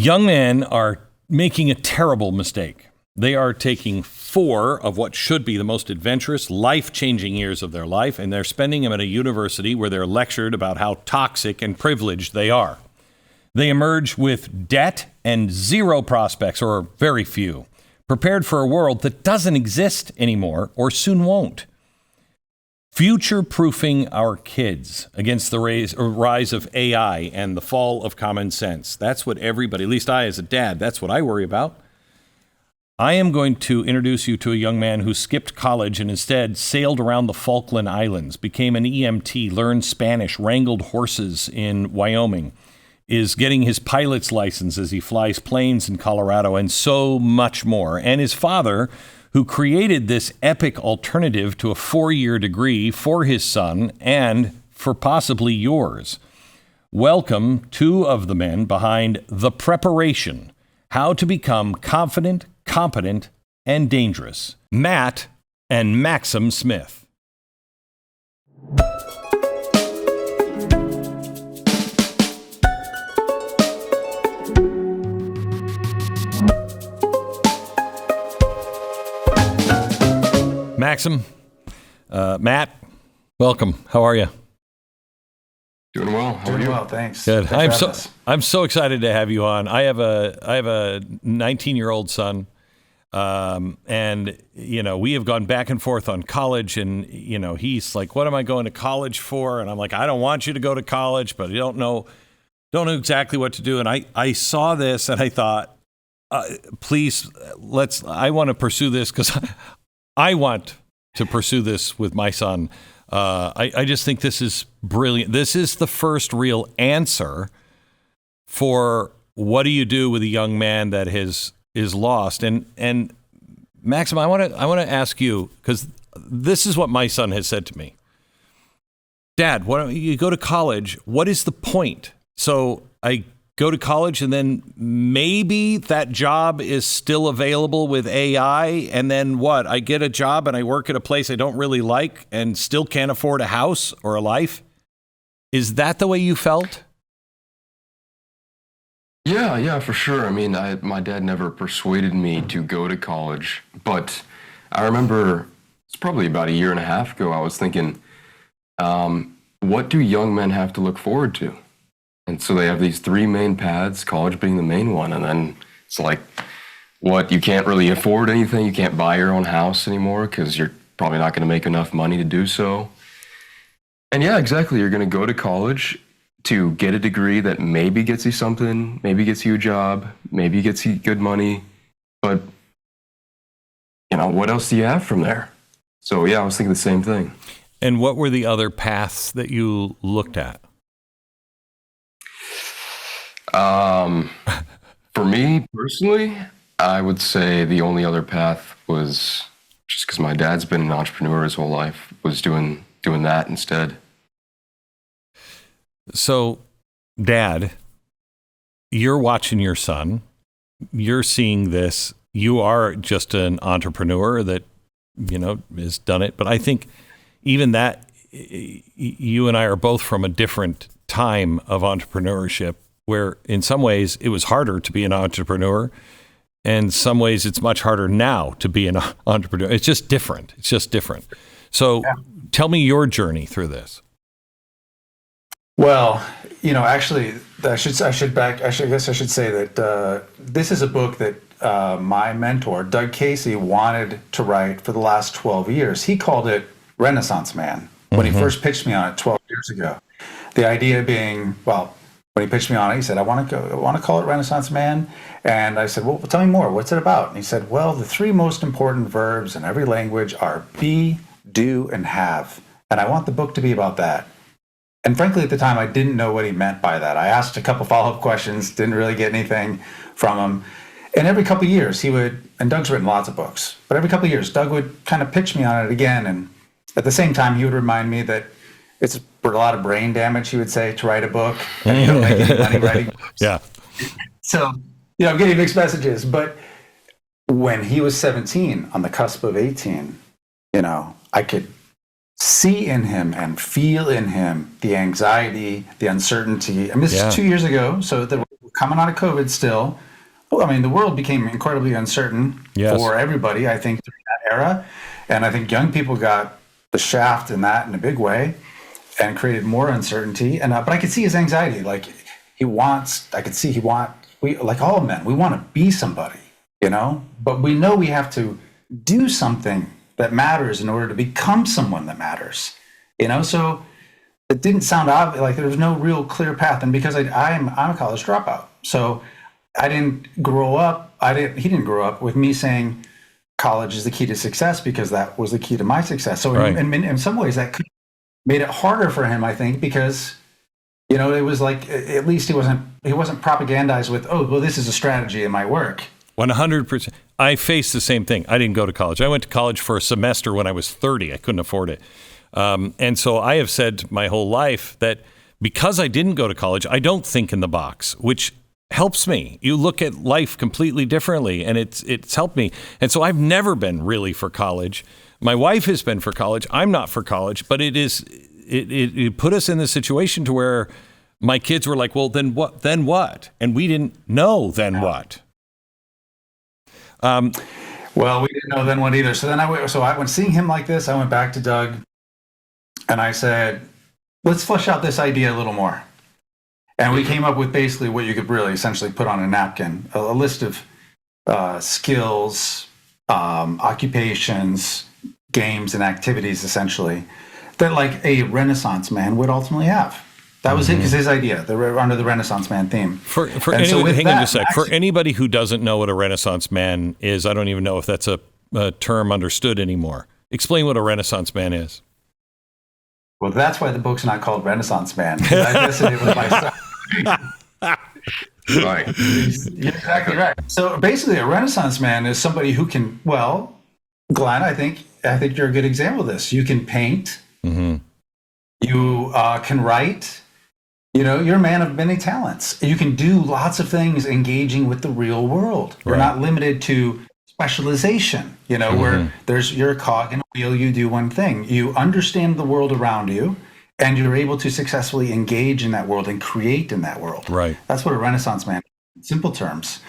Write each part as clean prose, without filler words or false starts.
Young men are making a terrible mistake. They are taking 4 of what should be the most adventurous, life-changing years of their life, and they're spending them at a university where they're lectured about how toxic and privileged they are. They emerge with debt and 0 prospects, or very few, prepared for a world that doesn't exist anymore or soon won't. Future-proofing our kids against the rise of AI and the fall of common sense. That's what everybody, at least I as a dad, that's what I worry about. I am going to introduce you to a young man who skipped college and instead sailed around the Falkland Islands, became an EMT, learned Spanish, wrangled horses in Wyoming, is getting his pilot's license as he flies planes in Colorado, and so much more. And his father, who created this epic alternative to a 4-year degree for his son and for possibly yours. Welcome 2 of the men behind The Preparation, How to Become Confident, Competent, and Dangerous. Matt and Maxim Smith. Maxim, Matt, welcome. How are you? Doing well. How are you? Well, thanks. Good. I'm so excited to have you on. I have a 19-year-old son, and we have gone back and forth on college, and he's like, "What am I going to college for?" And I'm like, "I don't want you to go to college, but I don't know exactly what to do." And I saw this, and I thought, please, I want to pursue this because I want to pursue this with my son. I just think this is brilliant. This is the first real answer for what do you do with a young man that is lost. And Maxim, I want to ask you, because this is what my son has said to me. Dad, why don't you go to college? What is the point? So I go to college, and then maybe that job is still available with AI, and then what? I get a job and I work at a place I don't really like and still can't afford a house or a life? Is that the way you felt? Yeah, for sure. I mean, my dad never persuaded me to go to college, but I remember it's probably about 1.5 years ago, I was thinking, what do young men have to look forward to? And so they have these 3 main paths, college being the main one. And then it's like, what, you can't really afford anything. You can't buy your own house anymore because you're probably not going to make enough money to do so. And yeah, exactly. You're going to go to college to get a degree that maybe gets you something, maybe gets you a job, maybe gets you good money. But, what else do you have from there? So yeah, I was thinking the same thing. And what were the other paths that you looked at? For me personally, I would say the only other path was, just because my dad's been an entrepreneur his whole life, was doing that instead. So, Dad, you're watching your son, you're seeing this, you are just an entrepreneur that, has done it. But I think even that, you and I are both from a different time of entrepreneurship, where in some ways it was harder to be an entrepreneur, and in some ways it's much harder now to be an entrepreneur. It's just different. So Tell me your journey through this. Well, actually, I guess I should say that this is a book that my mentor, Doug Casey, wanted to write for the last 12 years. He called it Renaissance Man when he first pitched me on it 12 years ago. The idea being, when he pitched me on it, he said, I want to call it Renaissance Man. And I said, well, tell me more. What's it about? And he said, well, the 3 most important verbs in every language are be, do, and have. And I want the book to be about that. And frankly, at the time, I didn't know what he meant by that. I asked a couple follow-up questions, didn't really get anything from him. And every couple of years, and Doug's written lots of books, but every couple of years, Doug would kind of pitch me on it again. And at the same time, he would remind me that it's a lot of brain damage, he would say, to write a book, and you don't make any money writing books. Yeah. So, I'm getting mixed messages. But when he was 17, on the cusp of 18, I could see in him and feel in him the anxiety, the uncertainty. I mean, this is 2 years ago, so the coming out of COVID still. Well, I mean, the world became incredibly uncertain for everybody, I think, during that era. And I think young people got the shaft in that in a big way and created more uncertainty. And but I could see his anxiety. Like we, like all men, we want to be somebody, but we know we have to do something that matters in order to become someone that matters, So it didn't sound obvious, like there was no real clear path. And because I'm a college dropout, so I didn't grow up. He didn't grow up with me saying college is the key to success, because that was the key to my success. So in some ways that made it harder for him, I think, because it was like, at least he wasn't propagandized with, oh, well, this is a strategy in my work. 100%. I faced the same thing. I didn't go to college. I went to college for a semester when I was 30. I couldn't afford it. And so I have said my whole life that because I didn't go to college, I don't think in the box, which helps me. You look at life completely differently, and it's helped me. And so I've never been really for college. My wife has been for college. I'm not for college, but it put us in the situation to where my kids were like, well, then what? And we didn't know then what. Well, we didn't know then what either. So then I went seeing him like this. I went back to Doug and I said, let's flesh out this idea a little more. And we came up with basically what you could really essentially put on a napkin, a list of skills, occupations, games, and activities, essentially, that like a Renaissance man would ultimately have. That was his idea, under the Renaissance man theme. For anybody who doesn't know what a Renaissance man is, I don't even know if that's a term understood anymore. Explain what a Renaissance man is. Well, that's why the book's not called Renaissance Man. I visited with my son. Right. You're exactly right. So basically, a Renaissance man is somebody who can, well, Glenn, I think you're a good example of this. You can paint. Mm-hmm. You can write. You're a man of many talents. You can do lots of things engaging with the real world. You're not limited to specialization, where you're a cog in a wheel, you do one thing. You understand the world around you, and you're able to successfully engage in that world and create in that world. Right. That's what a Renaissance man is, in simple terms.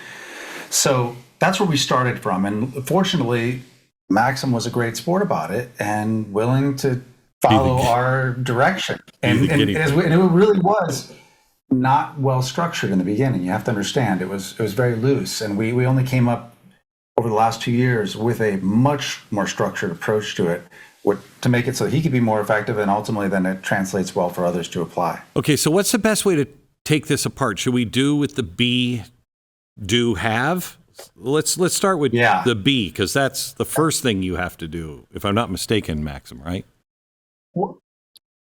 So that's where we started from. And fortunately, Maxim was a great sport about it and willing to follow our direction. And it really was not well structured in the beginning. You have to understand it was very loose. And we only came up over the last 2 years with a much more structured approach to it, to make it so he could be more effective, and ultimately then it translates well for others to apply. Okay, so what's the best way to take this apart? Should we do with the be, do, have? Let's start with the be, because that's the first thing you have to do, if I'm not mistaken, Maxim, right?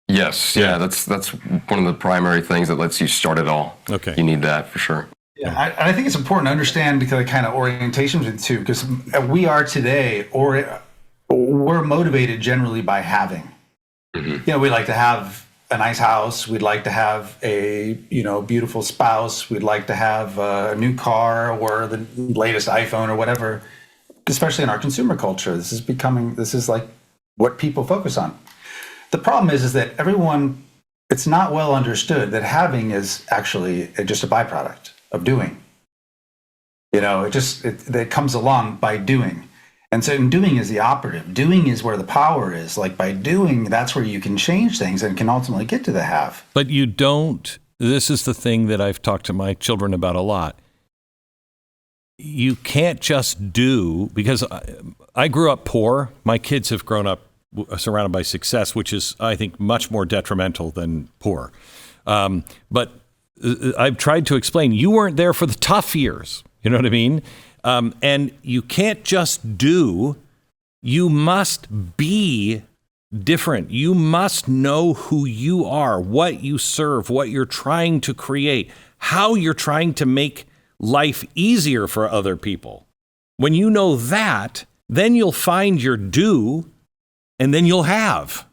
Yes, that's one of the primary things that lets you start it all. Okay, you need that for sure. Yeah, I think it's important to understand the kind of orientation between the two, because we are today, or we're motivated generally by having. Mm-hmm. We like to have a nice house. We'd like to have a beautiful spouse. We'd like to have a new car or the latest iPhone or whatever. Especially in our consumer culture, this is like what people focus on. The problem is that it's not well understood that having is actually just a byproduct of doing. It comes along by doing. And so doing is the operative. Doing is where the power is. Like by doing, that's where you can change things and can ultimately get to the have. But you don't, this is the thing that I've talked to my children about a lot. You can't just do, because I grew up poor. My kids have grown up surrounded by success, which is, I think, much more detrimental than poor. But I've tried to explain, you weren't there for the tough years. You know what I mean? And you can't just do, you must be different. You must know who you are, what you serve, what you're trying to create, how you're trying to make life easier for other people. When you know that, then you'll find your do, and then you'll have.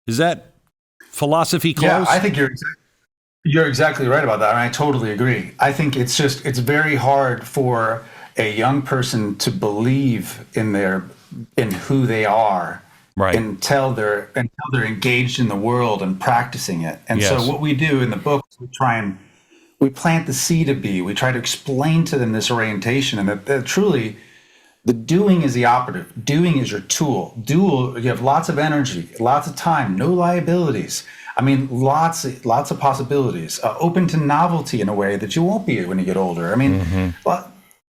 Is that philosophy close? Yeah, I think you're exactly right about that. And I totally agree. I think it's very hard for a young person to believe in who they are, right, until they're engaged in the world and practicing it. And so what we do in the book, we we plant the seed of be. We try to explain to them this orientation, and that truly, the doing is the operative. Doing is your tool. You have lots of energy, lots of time, no liabilities. I mean, lots of possibilities. Open to novelty in a way that you won't be when you get older. I mean,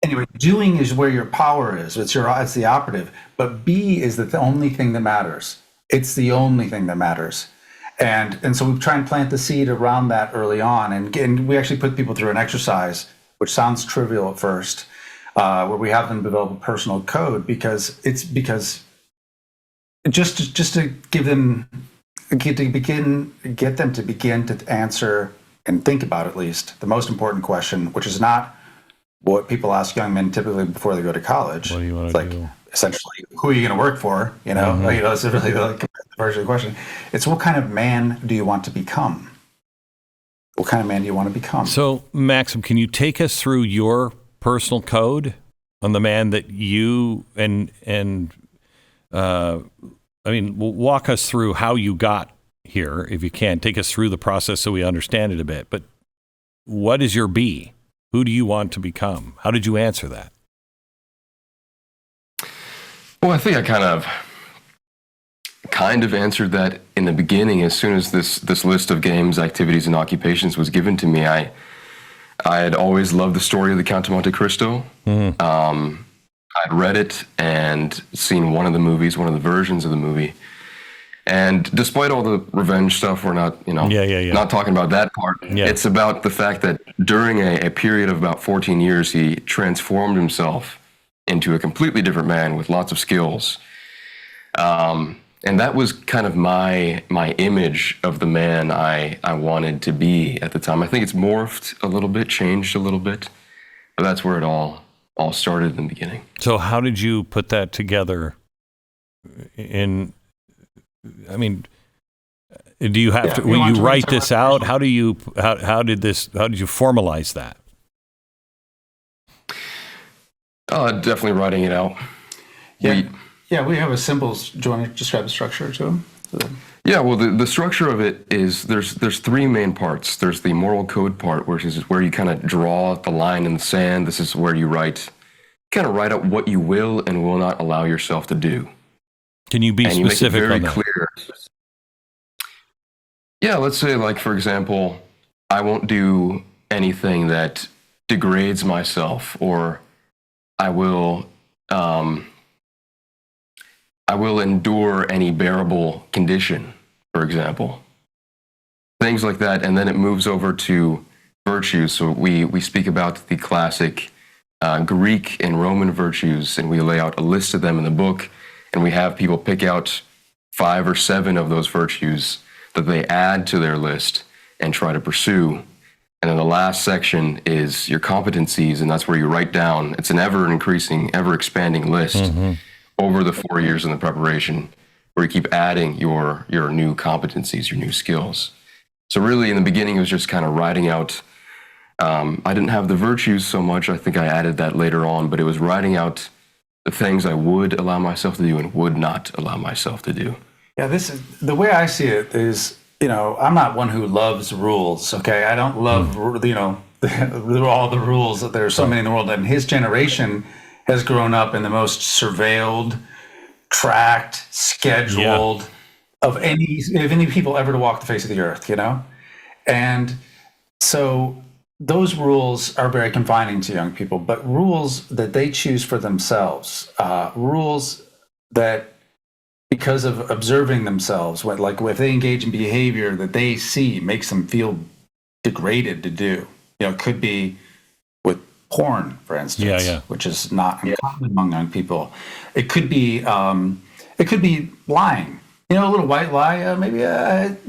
anyway, doing is where your power is. It's the operative. But be is the only thing that matters. It's the only thing that matters. And so we try and plant the seed around that early on. And we actually put people through an exercise, which sounds trivial at first, where we have them develop a personal code because just to give them, get them to begin to answer and think about at least the most important question, which is not what people ask young men typically before they go to college. What do you want to do? Essentially, who are you going to work for? It's really the version of the question. It's what kind of man do you want to become? What kind of man do you want to become? So, Maxim, can you take us through your personal code on the man that you walk us through how you got here, if you can. Take us through the process so we understand it a bit. But what is your be? Who do you want to become? How did you answer that? Well, I think I kind of answered that in the beginning. As soon as this list of games, activities, and occupations was given to me, I had always loved the story of the Count of Monte Cristo. Mm-hmm. I'd read it and seen one of the versions of the movie. And despite all the revenge stuff, we're not, not talking about that part. Yeah. It's about the fact that during a period of about 14 years, he transformed himself into a completely different man with lots of skills. And that was kind of my image of the man I wanted to be at the time. I think it's morphed a little bit, changed a little bit, but that's where it all started in the beginning. So how did you put that together do you have to, will you write this out? How did you formalize that? Definitely writing it out. We have a symbols. Do you want to describe the structure to them? Yeah, well, the structure of it is there's three main parts. There's the moral code part, which is where you kind of draw the line in the sand. This is where you write out what you will and will not allow yourself to do. Can you be specific on that? Very clear. Yeah, let's say, like, for example, I won't do anything that degrades myself, or I will endure any bearable condition, for example. Things like that, and then it moves over to virtues. So we speak about the classic Greek and Roman virtues, and we lay out a list of them in the book, and we have people pick out 5 or 7 of those virtues that they add to their list and try to pursue. And then the last section is your competencies, and that's where you write down. It's an ever-increasing, ever-expanding list over the 4 years in the preparation, where you keep adding your new competencies, your new skills. So really, in the beginning, it was just kind of writing out. I didn't have the virtues so much. I think I added that later on, but it was writing out the things I would allow myself to do and would not allow myself to do. Yeah, this is the way I see it. Is I'm not one who loves rules. Okay, I don't love all the rules. There are so many in the world, and his generation has grown up in the most surveilled, tracked, scheduled of any people ever to walk the face of the earth. And so those rules are very confining to young people. But rules that they choose for themselves, rules that, because of observing themselves, if they engage in behavior that they see makes them feel degraded to do. It could be with porn, for instance, which is not uncommon among young people. It could be lying. A little white lie. Maybe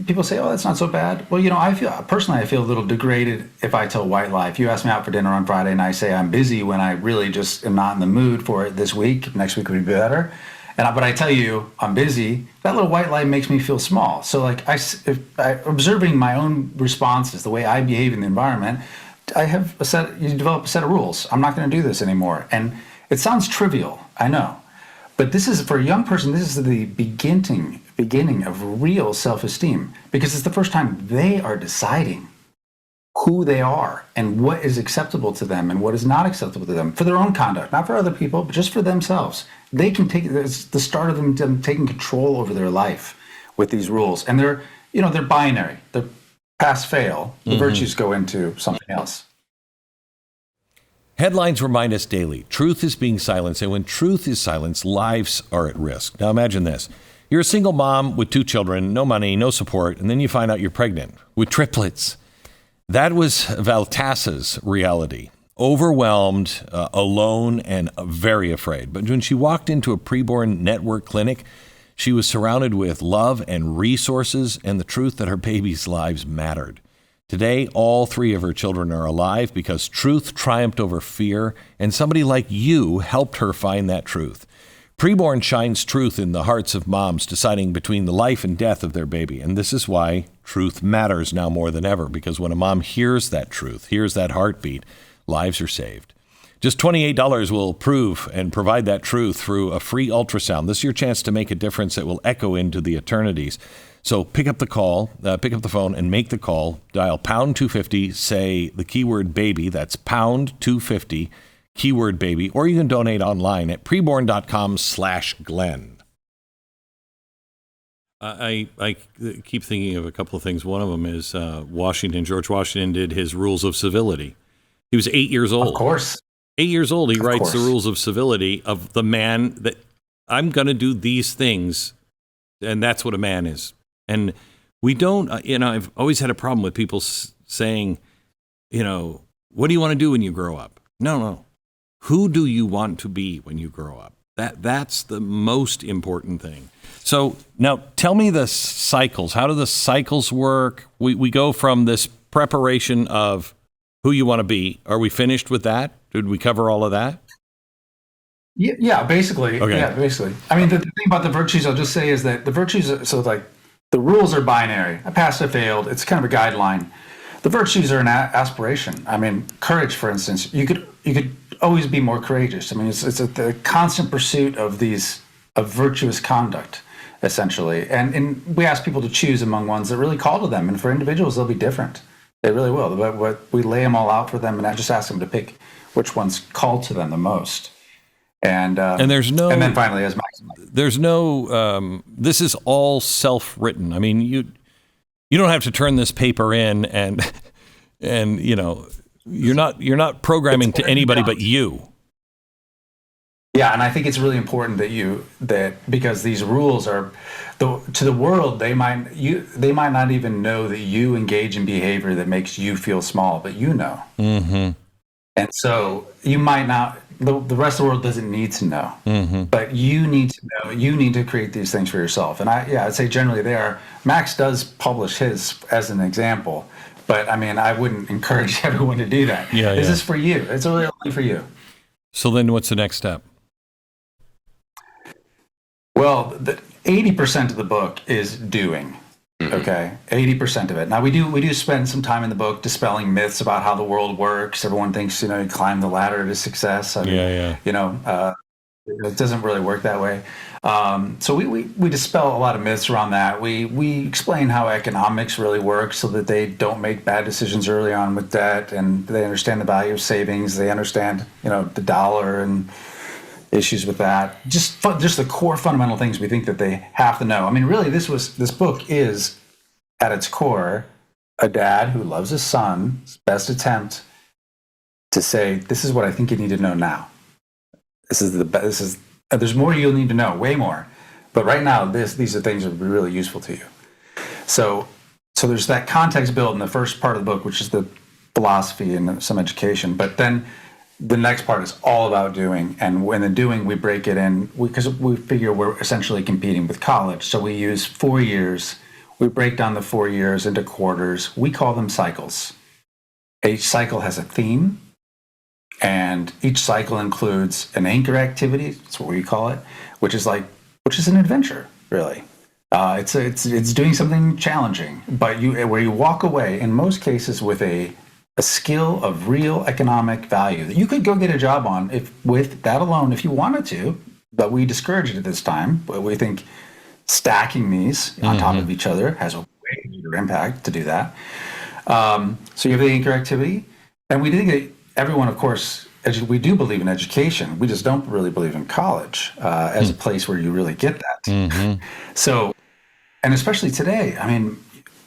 people say, "Oh, that's not so bad." Well, I feel a little degraded if I tell a white lie. If you ask me out for dinner on Friday and I say I'm busy when I really just am not in the mood for it this week, next week would be better. But I tell you I'm busy, that little white lie makes me feel small. So observing my own responses, the way I behave in the environment, you develop a set of rules. I'm not going to do this anymore. And it sounds trivial, I know. But this is, for a young person, this is the beginning of real self-esteem, because it's the first time they are deciding who they are and what is acceptable to them and what is not acceptable to them for their own conduct, not for other people, but just for themselves. They can take, it's the start of them taking control over their life with these rules. And they're binary. They're pass, fail. The virtues go into something else. Headlines remind us daily, truth is being silenced, and when truth is silenced, lives are at risk. Now imagine this. You're a single mom with 2 children, no money, no support, and then you find out you're pregnant with triplets. That was Valtassa's reality. Overwhelmed, alone, and very afraid. But when she walked into a PreBorn network clinic, she was surrounded with love and resources and the truth that her baby's lives mattered. Today, all 3 of her children are alive because truth triumphed over fear, and somebody like you helped her find that truth. PreBorn shines truth in the hearts of moms deciding between the life and death of their baby. And this is why truth matters now more than ever, because when a mom hears that truth, hears that heartbeat, lives are saved. Just $28 will prove and provide that truth through a free ultrasound. This is your chance to make a difference that will echo into the eternities. So pick up the phone and make the call. Dial pound 250, say the keyword baby. That's pound 250, keyword baby. Or you can donate online at preborn.com/Glenn. I keep thinking of a couple of things. One of them is George Washington did his rules of civility. He was 8 years old. Of course. 8 years old, he writes course. the rules of civility of the man that I'm going to do these things, and that's what a man is. And we don't, I've always had a problem with people saying, what do you want to do when you grow up? No. Who do you want to be when you grow up? That's the most important thing. So now tell me the cycles. How do the cycles work? We go from this preparation of who you want to be. Are we finished with that? Did we cover all of that? Yeah, basically. Okay. Yeah, basically. I mean, the thing about the virtues, I'll just say, is that the virtues, so like the rules are binary. I passed, I failed. It's kind of a guideline. The virtues are an aspiration. I mean, courage, for instance. You could always be more courageous. I mean, it's the constant pursuit of virtuous conduct, essentially. And we ask people to choose among ones that really call to them. And for individuals, they'll be different. They really will. But we lay them all out for them, and I just ask them to pick which ones call to them the most. And there's no, and then finally, as Maxim, there's no, this is all self-written. I mean, you don't have to turn this paper in and you're not programming to anybody but you. Yeah, and I think it's really important that because these rules are to the world, they might not even know that you engage in behavior that makes you feel small, but you know. Mm-hmm. And so you might not. The rest of the world doesn't need to know, but you need to know. You need to create these things for yourself. And I'd say generally they are. Max does publish his as an example, but I mean, I wouldn't encourage everyone to do that. This is for you. It's really only for you. So then, what's the next step? Well, 80% of the book is doing. Okay, 80% of it. Now we do spend some time in the book dispelling myths about how the world works. Everyone thinks you climb the ladder to success. I mean, it doesn't really work that way. So we dispel a lot of myths around that. We explain how economics really works so that they don't make bad decisions early on with debt, and they understand the value of savings. They understand the dollar and issues with that. Just the core fundamental things we think that they have to know. I mean, really, this book is at its core a dad who loves his son's best attempt to say, this is what I think you need to know now. There's more you'll need to know, way more. But right now, these are things that would be really useful to you. So there's that context built in the first part of the book, which is the philosophy and some education. But then the next part is all about doing, and when the doing, we break it in because we figure we're essentially competing with college. So we use 4 years. We break down the 4 years into quarters. We call them cycles. Each cycle has a theme, and each cycle includes an anchor activity. That's what we call it, which is an adventure, really. It's doing something challenging, but where you walk away in most cases with a skill of real economic value that you could go get a job on with that alone if you wanted to, but we discourage it at this time. But we think stacking these on top of each other has a way greater impact to do that. So you have the anchor activity, and we think that everyone, of course, we do believe in education. We just don't really believe in college as a place where you really get that. So, and especially today, I mean,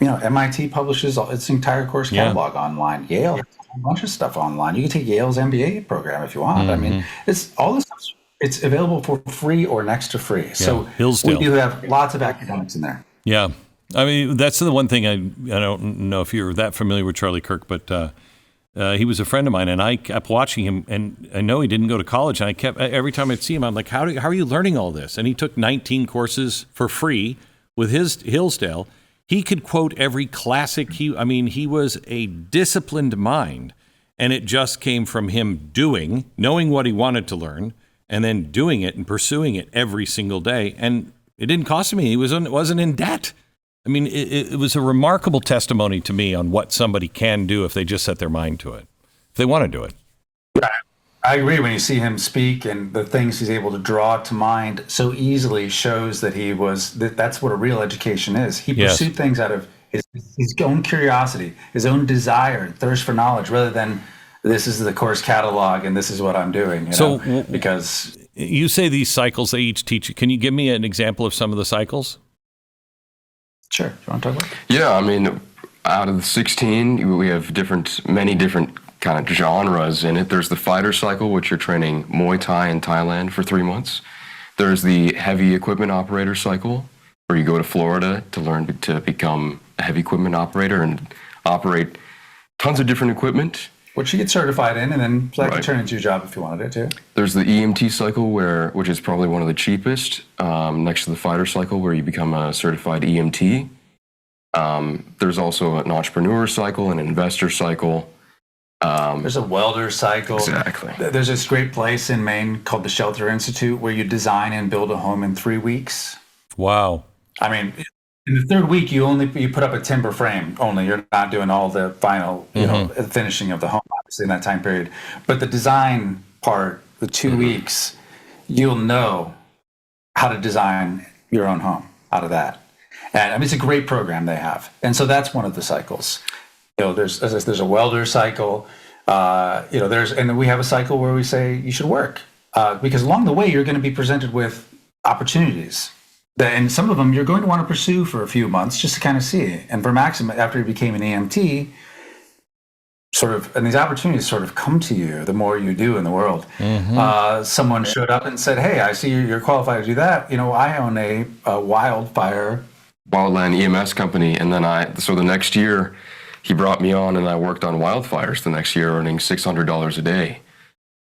MIT publishes its entire course catalog online. Yale has a whole bunch of stuff online. You can take Yale's MBA program if you want. I mean, it's all this stuff. It's available for free or next to free. So we do have lots of academics in there. Yeah. I mean, that's the one thing I don't know if you're that familiar with Charlie Kirk, but he was a friend of mine, and I kept watching him, and I know he didn't go to college, and I kept, every time I'd see him, I'm like, how are you learning all this? And he took 19 courses for free with his Hillsdale. He could quote every classic. He was a disciplined mind, and it just came from him knowing what he wanted to learn, and then doing it and pursuing it every single day. And it didn't cost him. He wasn't in debt. I mean, it was a remarkable testimony to me on what somebody can do if they just set their mind to it, if they want to do it. I agree. When you see him speak and the things he's able to draw to mind so easily shows that that's what a real education is. He pursued things out of his own curiosity, his own desire and thirst for knowledge, rather than this is the course catalog and this is what I'm doing. Because you say these cycles they each teach you. Can you give me an example of some of the cycles? Sure. Do you want to talk about it? Yeah, I mean, out of the 16, we have many different kind of genres in it. There's the fighter cycle, which you're training Muay Thai in Thailand for 3 months. There's the heavy equipment operator cycle, where you go to Florida to learn to become a heavy equipment operator and operate tons of different equipment. Which you get certified in, and then that could turn into your job if you wanted it too. There's the EMT cycle, which is probably one of the cheapest, next to the fighter cycle, where you become a certified EMT. There's also an entrepreneur cycle, an investor cycle. There's a welder cycle. Exactly. There's this great place in Maine called the Shelter Institute where you design and build a home in 3 weeks. Wow. I mean, in the third week, you put up a timber frame only. You're not doing all the final, finishing of the home, obviously, in that time period. But the design part, the 2 weeks, you'll know how to design your own home out of that. And I mean, it's a great program they have. And so that's one of the cycles. There's a welder cycle. And we have a cycle where we say you should work because along the way you're going to be presented with opportunities. And some of them you're going to want to pursue for a few months just to kind of see. And for Maxim, after he became an EMT, and these opportunities sort of come to you the more you do in the world. Someone showed up and said, "Hey, I see you're qualified to do that. I own a wildland EMS company." And then so the next year, he brought me on and I worked on wildfires the next year, earning $600 a day.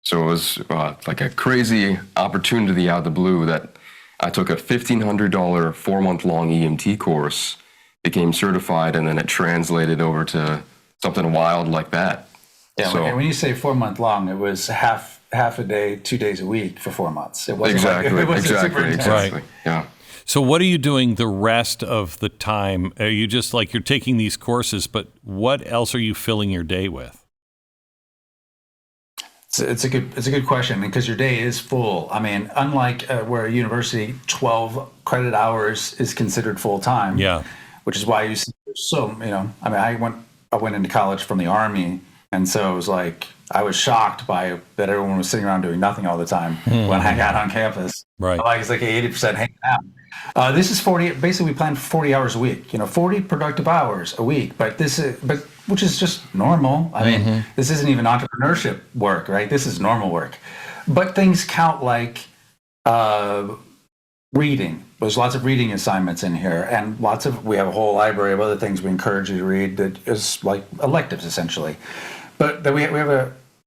So it was like a crazy opportunity out of the blue that I took a $1,500 4-month-long EMT course, became certified, and then it translated over to something wild like that. Yeah, so, when you say 4 month long, it was half a day, 2 days a week for 4 months. It wasn't exactly. Yeah. So what are you doing the rest of the time? Are you just you're taking these courses, but what else are you filling your day with? It's a good question because your day is full. I mean, unlike where a university 12 credit hours is considered full time. Yeah. Which is why you see I went into college from the Army, and so it was I was shocked by that everyone was sitting around doing nothing all the time when I got on campus. Right. It's 80% hanging out. This is 40. Basically, we plan for 40 hours a week. 40 productive hours a week. But which is just normal. I mean, this isn't even entrepreneurship work, right? This is normal work. But things count like reading. There's lots of reading assignments in here, and we have a whole library of other things we encourage you to read that is like electives essentially. But then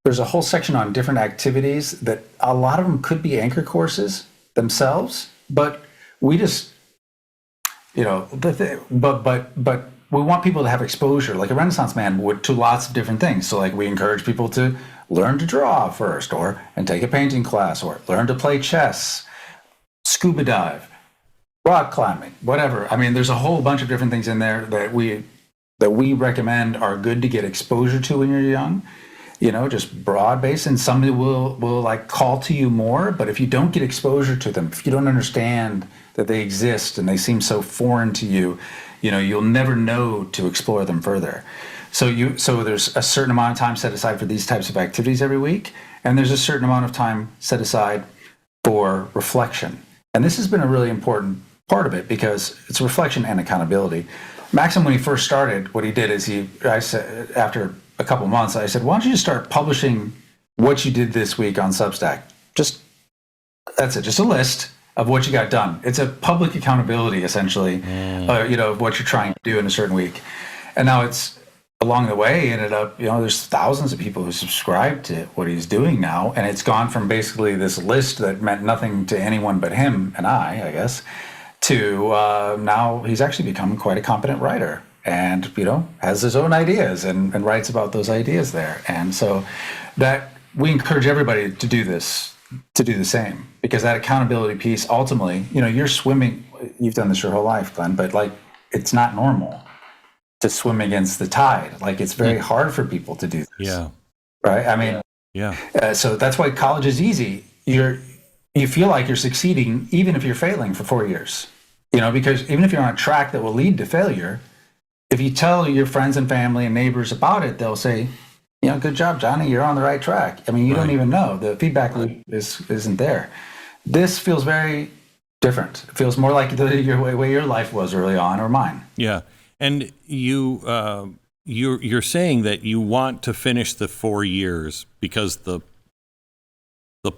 there's a whole section on different activities that a lot of them could be anchor courses themselves, but we just, but we want people to have exposure, like a Renaissance man would, to lots of different things. So we encourage people to learn to draw first, and take a painting class, or learn to play chess, scuba dive, rock climbing, whatever. I mean, there's a whole bunch of different things in there that we recommend are good to get exposure to when you're young. Just broad-based, and some will call to you more. But if you don't get exposure to them, if you don't understand that they exist and they seem so foreign to you, you'll never know to explore them further. So there's a certain amount of time set aside for these types of activities every week, and there's a certain amount of time set aside for reflection. And this has been a really important part of it because it's reflection and accountability. Maxim, when he first started, what he did is I said, after a couple months, I said, why don't you just start publishing what you did this week on Substack? That's it, just a list of what you got done. It's a public accountability, essentially, of what you're trying to do in a certain week. And now it's along the way ended up, there's thousands of people who subscribe to what he's doing now. And it's gone from basically this list that meant nothing to anyone but him and I guess, to now he's actually become quite a competent writer and, has his own ideas and writes about those ideas there. And so that we encourage everybody to do this, to do the same, because that accountability piece, ultimately, you're swimming, you've done this your whole life, Glenn, but it's not normal to swim against the tide. It's very hard for people to do this. Yeah. Right. I mean, yeah. So that's why college is easy. You feel like you're succeeding, even if you're failing for 4 years, because even if you're on a track that will lead to failure, if you tell your friends and family and neighbors about it, they'll say, good job, Johnny, you're on the right track. I mean, you don't even know. The feedback loop isn't there. This feels very different. It feels more like the way your life was early on, or mine. Yeah. And you're saying that you want to finish the 4 years because the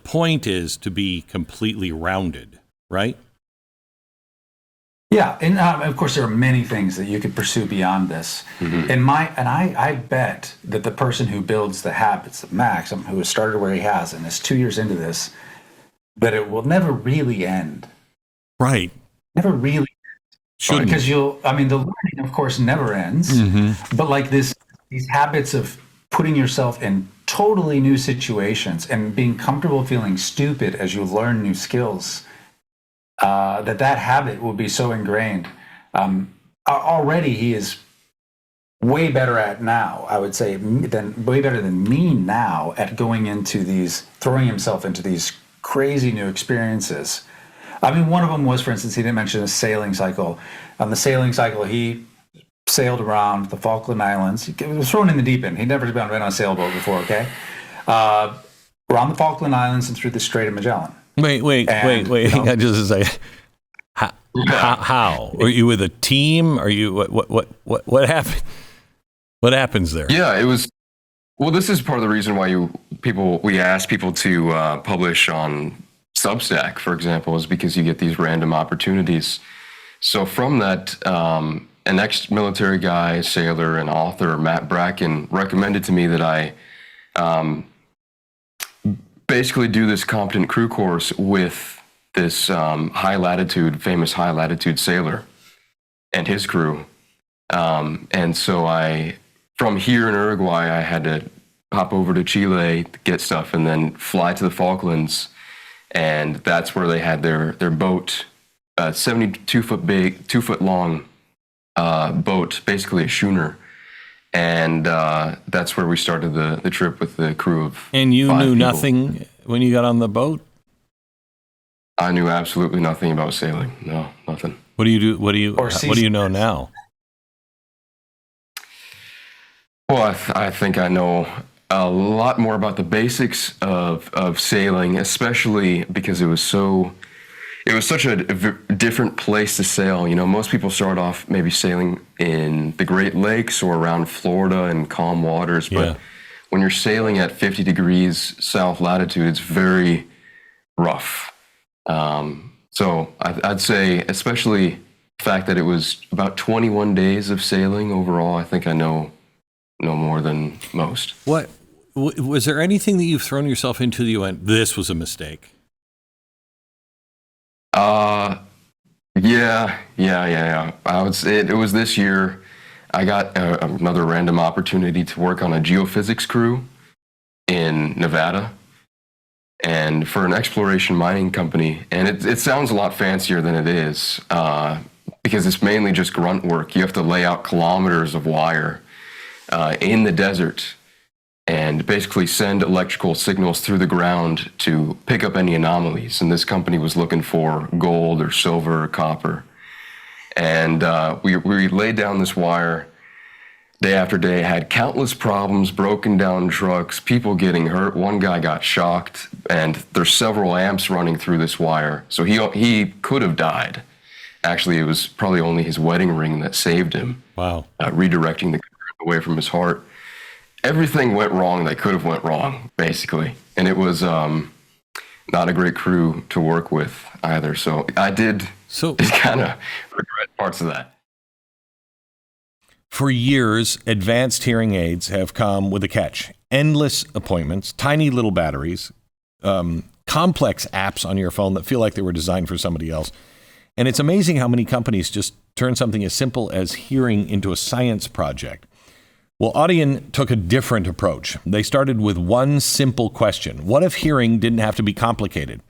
point is to be completely rounded, right? Yeah, and of course there are many things that you could pursue beyond this. Mm-hmm. And I bet that the person who builds the habits, Maxim, who has started where he has and is 2 years into this, that it will never really end. Right. Never really. Shouldn't. Because the learning, of course, never ends. Mm-hmm. But these habits of putting yourself in totally new situations and being comfortable feeling stupid as you learn new skills, that habit will be so ingrained. Already he is way better at now, I would say, way better than me now at throwing himself into these crazy new experiences. I mean, one of them was, for instance, he didn't mention a sailing cycle. On the sailing cycle, he sailed around the Falkland Islands. He was thrown in the deep end. He'd never been on a sailboat before, okay? Around the Falkland Islands and through the Strait of Magellan. Wait. Hang on just a second. How? Are you with a team? Are you what happened? What happens there? Yeah, it was. Well, this is part of the reason why we ask people to publish on Substack, for example, is because you get these random opportunities. So from that, an ex-military guy, sailor, and author, Matt Bracken, recommended to me that I basically do this competent crew course with this famous high latitude sailor and his crew. And so from here in Uruguay, I had to hop over to Chile to get stuff and then fly to the Falklands. And that's where they had their boat, 72-foot big, 2-foot long boat, basically a schooner. And that's where we started the trip with the crew of 5 And you knew people. nothing when you got on the boat? I knew absolutely nothing about sailing. No, nothing. What do you do? What do you know now? Well, I think I know a lot more about the basics of sailing, especially because it was such a different place to sail. Most people start off maybe sailing in the Great Lakes or around Florida in calm waters, but when you're sailing at 50 degrees south latitude, it's very rough. So I'd say, especially the fact that it was about 21 days of sailing overall, I think I know more than most. What was there anything that you've thrown yourself into that you went, this was a mistake? Yeah. I would say it was this year. I got another random opportunity to work on a geophysics crew in Nevada, and for an exploration mining company. And it sounds a lot fancier than it is, because it's mainly just grunt work. You have to lay out kilometers of wire in the desert and basically send electrical signals through the ground to pick up any anomalies. And this company was looking for gold or silver or copper. And we laid down this wire day after day, had countless problems, broken down trucks, people getting hurt. One guy got shocked, and there's several amps running through this wire. So he could have died. Actually, it was probably only his wedding ring that saved him. Wow. Redirecting the current away from his heart. Everything went wrong that could have went wrong, basically. And it was not a great crew to work with either. So I did just kind of regret parts of that. For years, advanced hearing aids have come with a catch. Endless appointments, tiny little batteries, complex apps on your phone that feel like they were designed for somebody else. And it's amazing how many companies just turn something as simple as hearing into a science project. Well, Audien took a different approach. They started with one simple question. What if hearing didn't have to be complicated?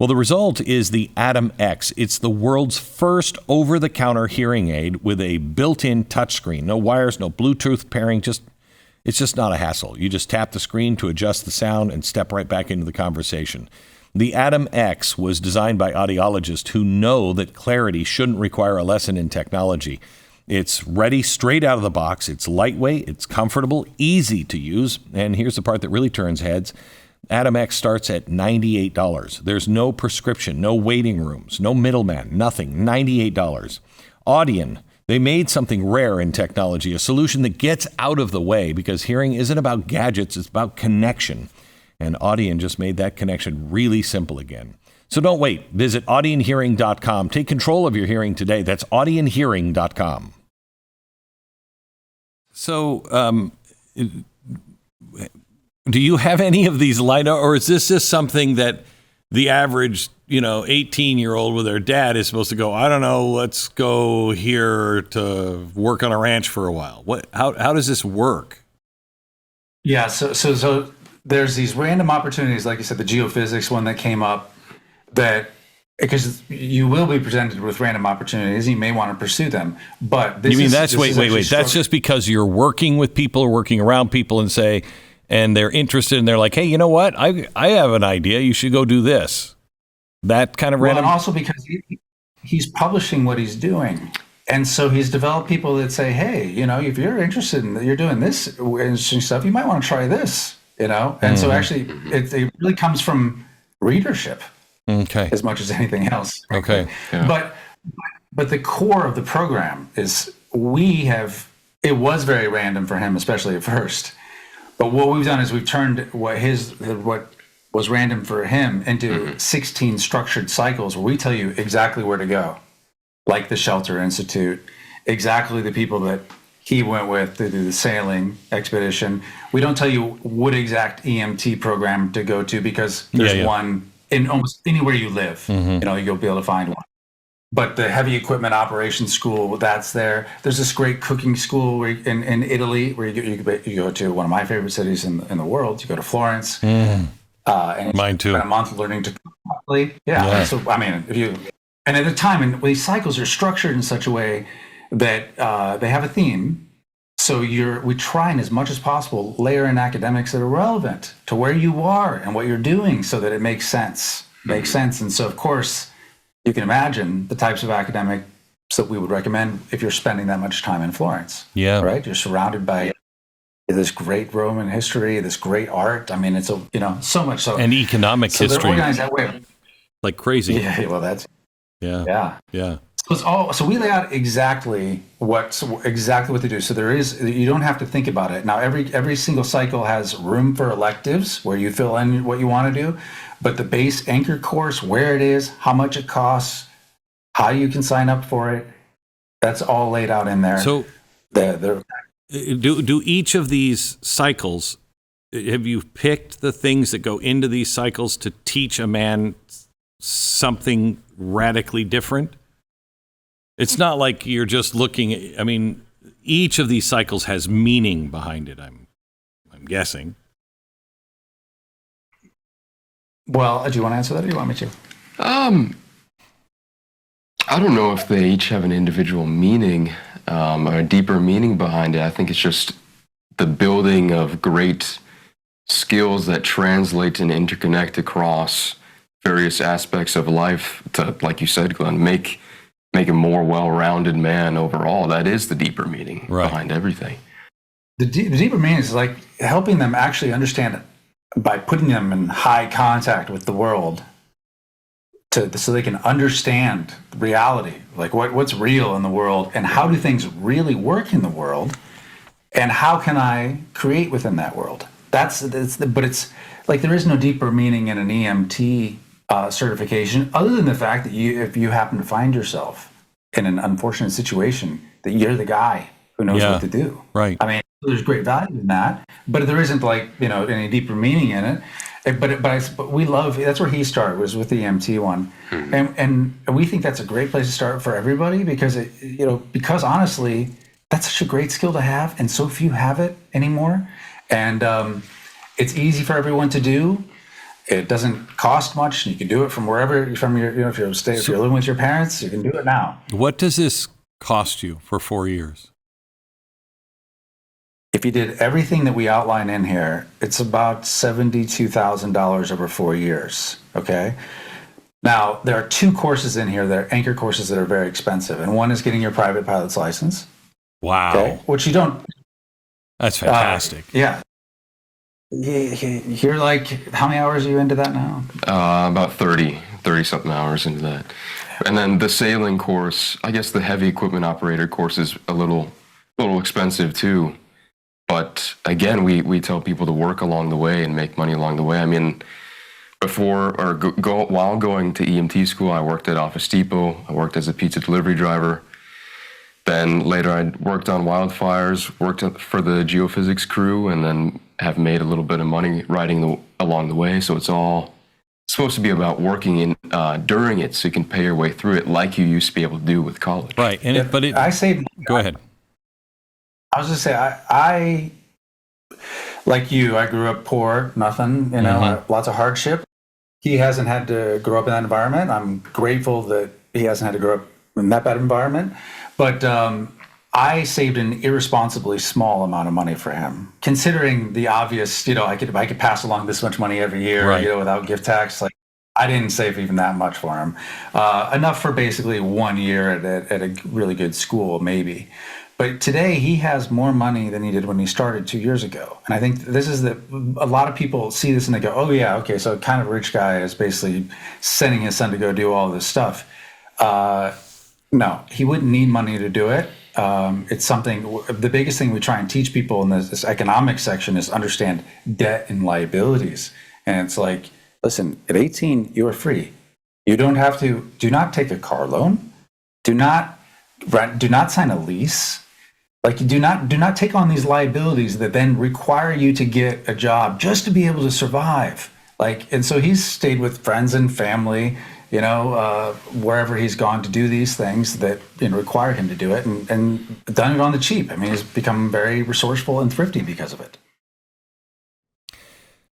Well, the result is the Atom X. It's the world's first over-the-counter hearing aid with a built-in touchscreen. No wires, no Bluetooth pairing. It's just not a hassle. You just tap the screen to adjust the sound and step right back into the conversation. The Atom X was designed by audiologists who know that clarity shouldn't require a lesson in technology. It's ready straight out of the box. It's lightweight, it's comfortable, easy to use. And here's the part that really turns heads. Atom X starts at $98. There's no prescription, no waiting rooms, no middleman, nothing. $98. Audien, they made something rare in technology, a solution that gets out of the way because hearing isn't about gadgets, it's about connection. And Audien just made that connection really simple again. So don't wait. Visit audienhearing.com. Take control of your hearing today. That's audienhearing.com. So, do you have any of these lined up, or is this just something that the average, 18-year-old with their dad is supposed to go, I don't know, let's go here to work on a ranch for a while? How does this work? Yeah, so there's these random opportunities, like you said, the geophysics one that came up, that because you will be presented with random opportunities, you may want to pursue them. But this wait. That's just because you're working with people or working around people and they're interested and they're like, hey, you know what? I have an idea. You should go do this. That kind of random. Well, and also because he's publishing what he's doing. And so he's developed people that say, hey, if you're interested in you're doing this interesting stuff, you might want to try this, And so actually it really comes from readership. Okay. As much as anything else. Okay. Yeah. But the core of the program is it was very random for him, especially at first. But what we've done is we've turned what was random for him into 16 structured cycles where we tell you exactly where to go, like the Shelter Institute, exactly the people that he went with to do the sailing expedition. We don't tell you what exact EMT program to go to because there's one in almost anywhere you live. You'll be able to find one. But the heavy equipment operations school, that's there. There's this great cooking school in Italy where you go to one of my favorite cities in the world. You go to Florence. And mine too. Spend a month learning to cook properly. Yeah. So and at the time, and these cycles are structured in such a way that they have a theme. So we try and as much as possible layer in academics that are relevant to where you are and what you're doing so that it makes sense. And so, of course, you can imagine the types of academics that we would recommend if you're spending that much time in Florence. Yeah. Right? You're surrounded by this great Roman history, this great art. I mean, it's so much so. And economic history. They're organized that way. Like crazy. Yeah, well, that's... Yeah. So we lay out exactly what to do. So you don't have to think about it. Now, every single cycle has room for electives where you fill in what you want to do, but the base anchor course, where it is, how much it costs, how you can sign up for it, that's all laid out in there. So, do each of these cycles? Have you picked the things that go into these cycles to teach a man something radically different? It's not like you're just looking. Each of these cycles has meaning behind it. I'm guessing. Well, do you want to answer that, or do you want me to? I don't know if they each have an individual meaning or a deeper meaning behind it. I think it's just the building of great skills that translate and interconnect across various aspects of life to, like you said, Glenn, make a more well-rounded man overall. That is the deeper meaning behind everything. The deeper meaning is like helping them actually understand it by putting them in high contact with the world, so they can understand reality, like what's real in the world, and how do things really work in the world, and how can I create within that world. But it's like there is no deeper meaning in an EMT certification, other than the fact that if you happen to find yourself in an unfortunate situation, that you're the guy who knows what to do. Right. I mean, there's great value in that, but there isn't any deeper meaning in it. But we love, that's where he started, was with the EMT one. Mm-hmm. And we think that's a great place to start for everybody, because because honestly, that's such a great skill to have, and so few have it anymore. And it's easy for everyone to do. It doesn't cost much. You can do it from wherever, if you're living with your parents, you can do it now. What does this cost you for 4 years? If you did everything that we outline in here, it's about $72,000 over 4 years. Okay. Now, there are 2 courses in here that are anchor courses that are very expensive. And one is getting your private pilot's license. Wow. Okay? Which you don't. That's fantastic. Yeah. You're like, how many hours are you into that now? About 30 something hours into that. And then the sailing course, I guess the heavy equipment operator course is a little expensive too. But again, we tell people to work along the way and make money along the way. I mean, while going to EMT school, I worked at Office Depot. I worked as a pizza delivery driver. Then later I worked on wildfires, worked for the geophysics crew, and then have made a little bit of money riding along the way. So it's all supposed to be about working during it, so you can pay your way through it like you used to be able to do with college. Right. And go ahead. I was going to say, I like you, I grew up poor, nothing, lots of hardship. He hasn't had to grow up in that environment. I'm grateful that he hasn't had to grow up in that bad environment. But I saved an irresponsibly small amount of money for him, considering the obvious, I could pass along this much money every year, right, without gift tax. Like, I didn't save even that much for him. Enough for basically 1 year at a really good school, maybe. But today he has more money than he did when he started 2 years ago. And I think this is a lot of people see this and they go, oh yeah, okay, so kind of rich guy is basically sending his son to go do all this stuff. No, he wouldn't need money to do it. It's something, the biggest thing we try and teach people in this economic section is understand debt and liabilities. And it's like, listen, at 18, you are free. You don't have to, do not take a car loan. Do not sign a lease. Like, do not take on these liabilities that then require you to get a job just to be able to survive. Like, and so he's stayed with friends and family, wherever he's gone to do these things that require him to do it, and done it on the cheap. I mean, he's become very resourceful and thrifty because of it.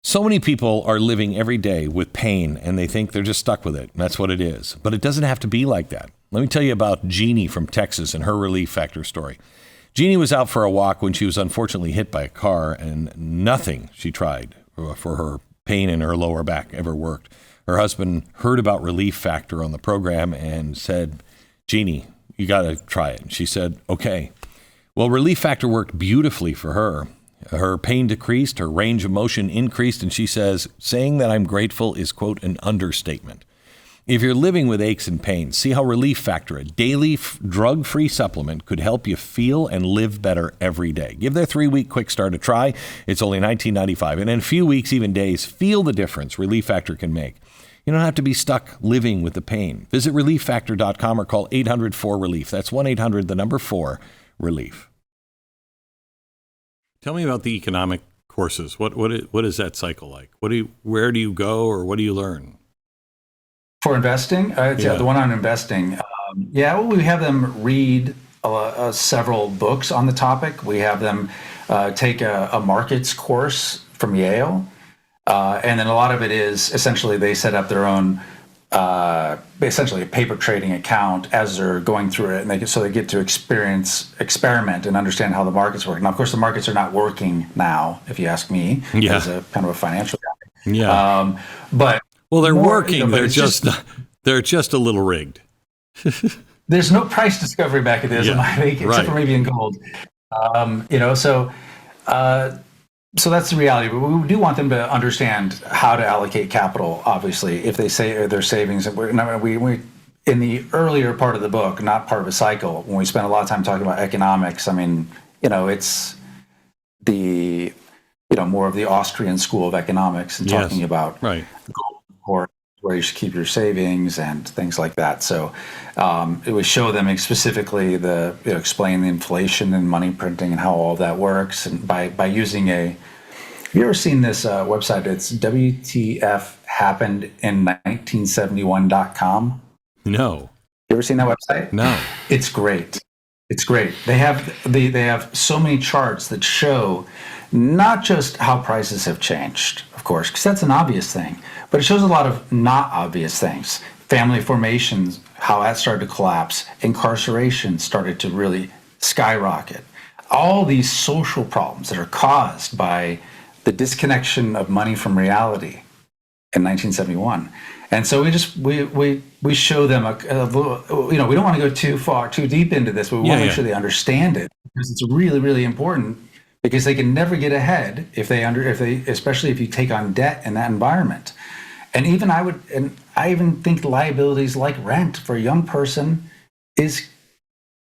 So many people are living every day with pain, and they think they're just stuck with it. And that's what it is. But it doesn't have to be like that. Let me tell you about Jeannie from Texas and her Relief Factor story. Jeannie was out for a walk when she was unfortunately hit by a car, and nothing she tried for her pain in her lower back ever worked. Her husband heard about Relief Factor on the program and said, Jeannie, you got to try it. And she said, okay. Well, Relief Factor worked beautifully for her. Her pain decreased, her range of motion increased, and she says, saying that I'm grateful is, quote, an understatement. If you're living with aches and pains, see how Relief Factor, a daily drug-free supplement, could help you feel and live better every day. Give their 3-week quick start a try. It's only $19.95. And in a few weeks, even days, feel the difference Relief Factor can make. You don't have to be stuck living with the pain. Visit relieffactor.com or call 800-4-RELIEF. That's 1-800-4-RELIEF. Tell me about the economic courses. What is that cycle like? Where do you go, or what do you learn? For investing? The one on investing. We have them read several books on the topic. We have them take a markets course from Yale. And then a lot of it is essentially they set up their own, essentially a paper trading account as they're going through it. And they get to experiment and understand how the markets work. Now, of course, the markets are not working now, if you ask me, as a kind of a financial guy. Yeah. Well, they're working. They're just a little rigged. There's no price discovery mechanism, I think, except for maybe in gold. So that's the reality. But we do want them to understand how to allocate capital. Obviously, if they say their savings, we in the earlier part of the book, not part of a cycle, when we spend a lot of time talking about economics. I mean, it's the more of the Austrian school of economics and talking about right. Or where you should keep your savings and things like that. So it would show them specifically explain the inflation and money printing and how all that works, and by using have you ever seen this website? It's WTFhappenedin1971.com. No. You ever seen that website? No. It's great. It's great. They have so many charts that show not just how prices have changed, of course, because that's an obvious thing, but it shows a lot of not obvious things. Family formations, how that started to collapse. Incarceration started to really skyrocket. All these social problems that are caused by the disconnection of money from reality in 1971. And so we show them a little, we don't want to go too deep into this, but we want to make sure they understand it, because it's really, really important, because they can never get ahead especially if you take on debt in that environment. And I even think liabilities like rent for a young person is,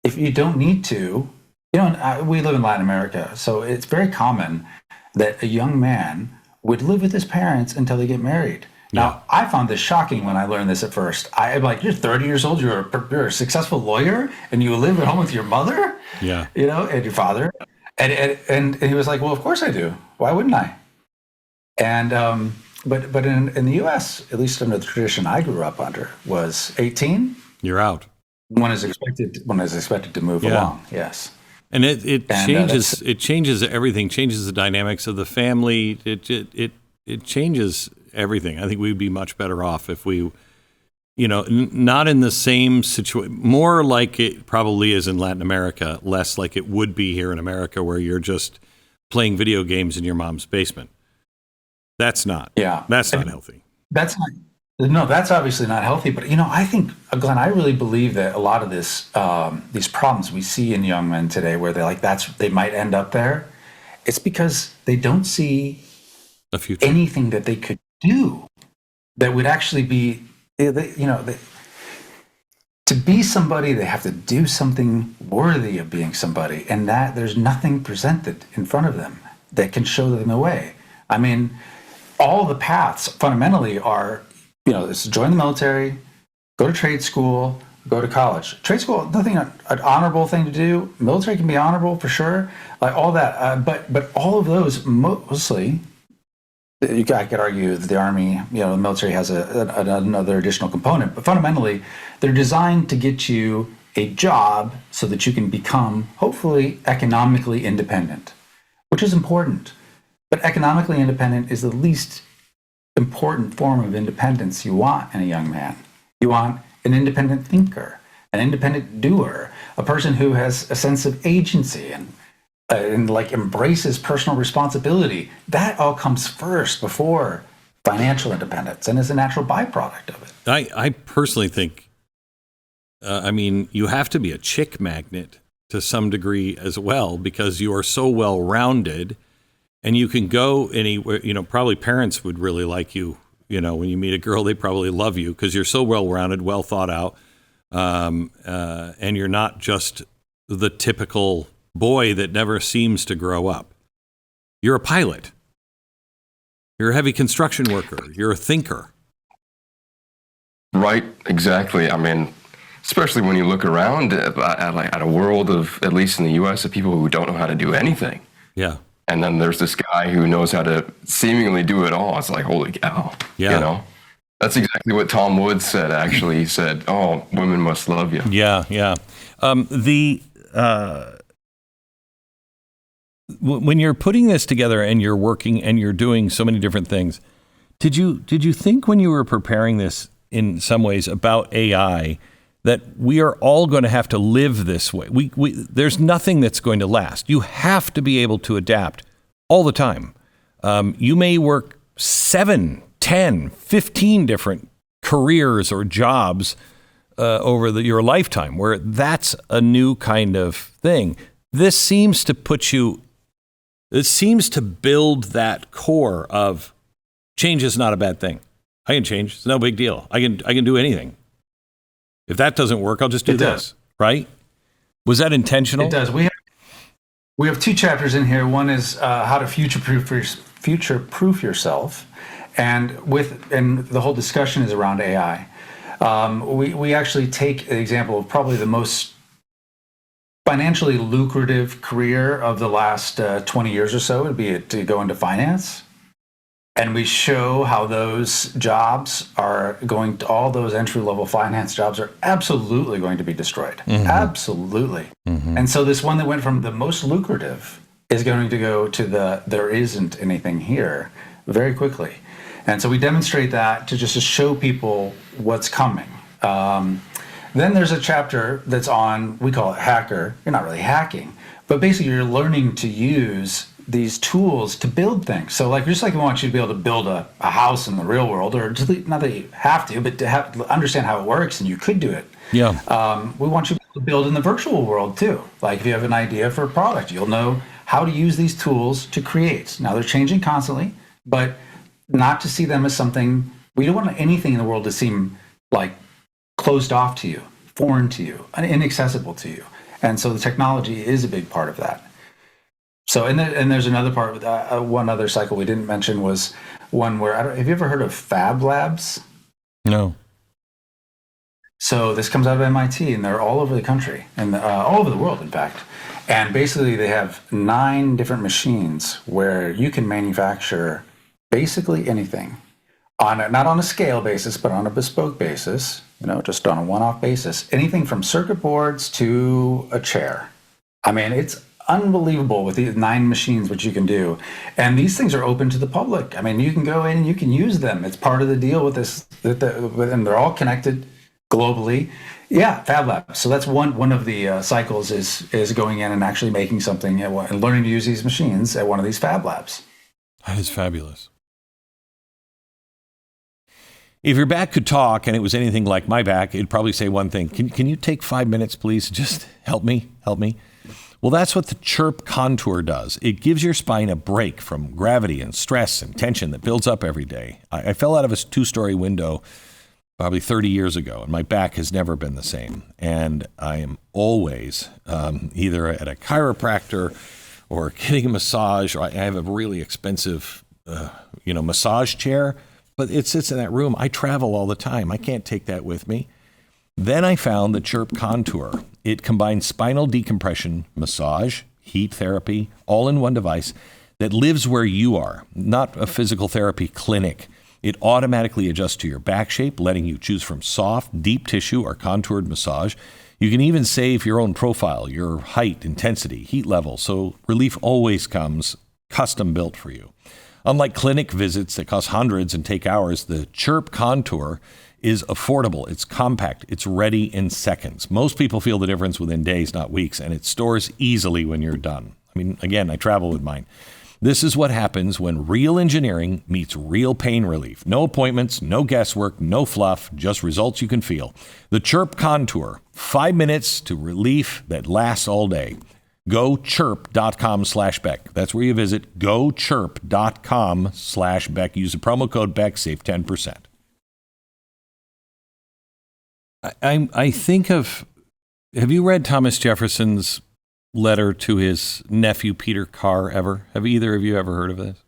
if you don't need to, we live in Latin America, so it's very common that a young man would live with his parents until they get married. Now, I found this shocking when I learned this at first. I'm like, you're 30 years old, you're a successful lawyer, and you live at home with your mother, and your father. And he was like, well, of course I do. Why wouldn't I? And but in the U.S., at least under the tradition I grew up under, was 18. You're out. One is expected to move along. Yes. And it changes everything. Changes the dynamics of the family. It changes everything. I think we'd be much better off if we, not in the same situation, more like it probably is in Latin America, less like it would be here in America, where you're just playing video games in your mom's basement. That's not healthy. That's obviously not healthy. But, I think, Glenn, I really believe that a lot of these problems we see in young men today, where they might end up there, it's because they don't see a future, anything that they could do that would actually be, to be somebody, they have to do something worthy of being somebody, and that there's nothing presented in front of them that can show them the way. I mean, all the paths fundamentally are, it's join the military, go to trade school, go to college. Trade school, nothing an honorable thing to do. Military can be honorable for sure, like all that. But all of those mostly, I could argue that the Army, the military has another additional component, but fundamentally, they're designed to get you a job so that you can become, hopefully, economically independent, which is important. But economically independent is the least important form of independence you want in a young man. You want an independent thinker, an independent doer, a person who has a sense of agency and embraces personal responsibility. That all comes first before financial independence, and is a natural byproduct of it. I personally think, you have to be a chick magnet to some degree as well, because you are so well-rounded, and you can go anywhere. Probably parents would really like you. When you meet a girl, they probably love you because you're so well-rounded, well thought out, and you're not just the typical boy that never seems to grow up. You're a pilot. You're a heavy construction worker. You're a thinker. Right, exactly. I mean, especially when you look around at a world of, at least in the U.S., of people who don't know how to do anything. Yeah. And then there's this guy who knows how to seemingly do it all. It's like, holy cow. Yeah. That's exactly what Tom Woods said, actually. He said, oh, women must love you. Yeah, yeah. When you're putting this together and you're working and you're doing so many different things, did you think when you were preparing this in some ways about AI that we are all going to have to live this way? There's nothing that's going to last. You have to be able to adapt all the time. You may work 7, 10, 15 different careers or jobs over your lifetime, where that's a new kind of thing. This seems to put you It seems to build that core of change is not a bad thing. I can change. It's no big deal. I can do anything. If that doesn't work, I'll just do this. Right? Was that intentional? It does. We have 2 chapters in here. One is how to future-proof yourself, and the whole discussion is around AI. We actually take an example of probably the most financially lucrative career of the last 20 years or so, would be to go into finance. And we show how those jobs are going to, all those entry-level finance jobs are absolutely going to be destroyed. Mm-hmm. Absolutely. Mm-hmm. And so this one that went from the most lucrative is going to go to there isn't anything here very quickly. And so we demonstrate that to show people what's coming. Then there's a chapter that's on, we call it hacker. You're not really hacking, but basically you're learning to use these tools to build things. So just like we want you to be able to build a house in the real world, or just, not that you have to, but to understand how it works, and you could do it. Yeah. We want you to build in the virtual world too. Like if you have an idea for a product, you'll know how to use these tools to create. Now they're changing constantly, but not to see them as something, we don't want anything in the world to seem like closed off to you, foreign to you, and inaccessible to you. And so the technology is a big part of that. So, and there's another part, one other cycle we didn't mention was one where, have you ever heard of Fab Labs? No. So this comes out of MIT, and they're all over the country, and all over the world, in fact. And basically they have 9 different machines where you can manufacture basically anything, not on a scale basis, but on a bespoke basis, just on a one-off basis, anything from circuit boards to a chair. I mean, it's unbelievable with these 9 machines what you can do, and these things are open to the public. I mean, you can go in and you can use them. It's part of the deal with this, and they're all connected globally. Yeah, Fab Lab. So that's one of the cycles is going in and actually making something and learning to use these machines at one of these Fab Labs. That is fabulous. If your back could talk and it was anything like my back, it'd probably say one thing. Can you take 5 minutes, please? Just help me. Well, that's what the Chirp Contour does. It gives your spine a break from gravity and stress and tension that builds up every day. I fell out of a 2-story window probably 30 years ago, and my back has never been the same. And I am always either at a chiropractor or getting a massage. Or I have a really expensive, massage chair, but it sits in that room. I travel all the time. I can't take that with me. Then I found the Chirp Contour. It combines spinal decompression, massage, heat therapy, all in one device that lives where you are, not a physical therapy clinic. It automatically adjusts to your back shape, letting you choose from soft, deep tissue, or contoured massage. You can even save your own profile, your height, intensity, heat level, so relief always comes custom built for you. Unlike clinic visits that cost hundreds and take hours, the Chirp Contour is affordable, it's compact, it's ready in seconds. Most people feel the difference within days, not weeks, and it stores easily when you're done. I mean, again, I travel with mine. This is what happens when real engineering meets real pain relief. No appointments, no guesswork, no fluff, just results you can feel. The Chirp Contour, 5 minutes to relief that lasts all day. Go chirp.com/Beck. That's where you visit. Go chirp.com/Beck. Use the promo code Beck, save 10%. I think of, have you read Thomas Jefferson's letter to his nephew Peter Carr ever? Have either of you ever heard of this?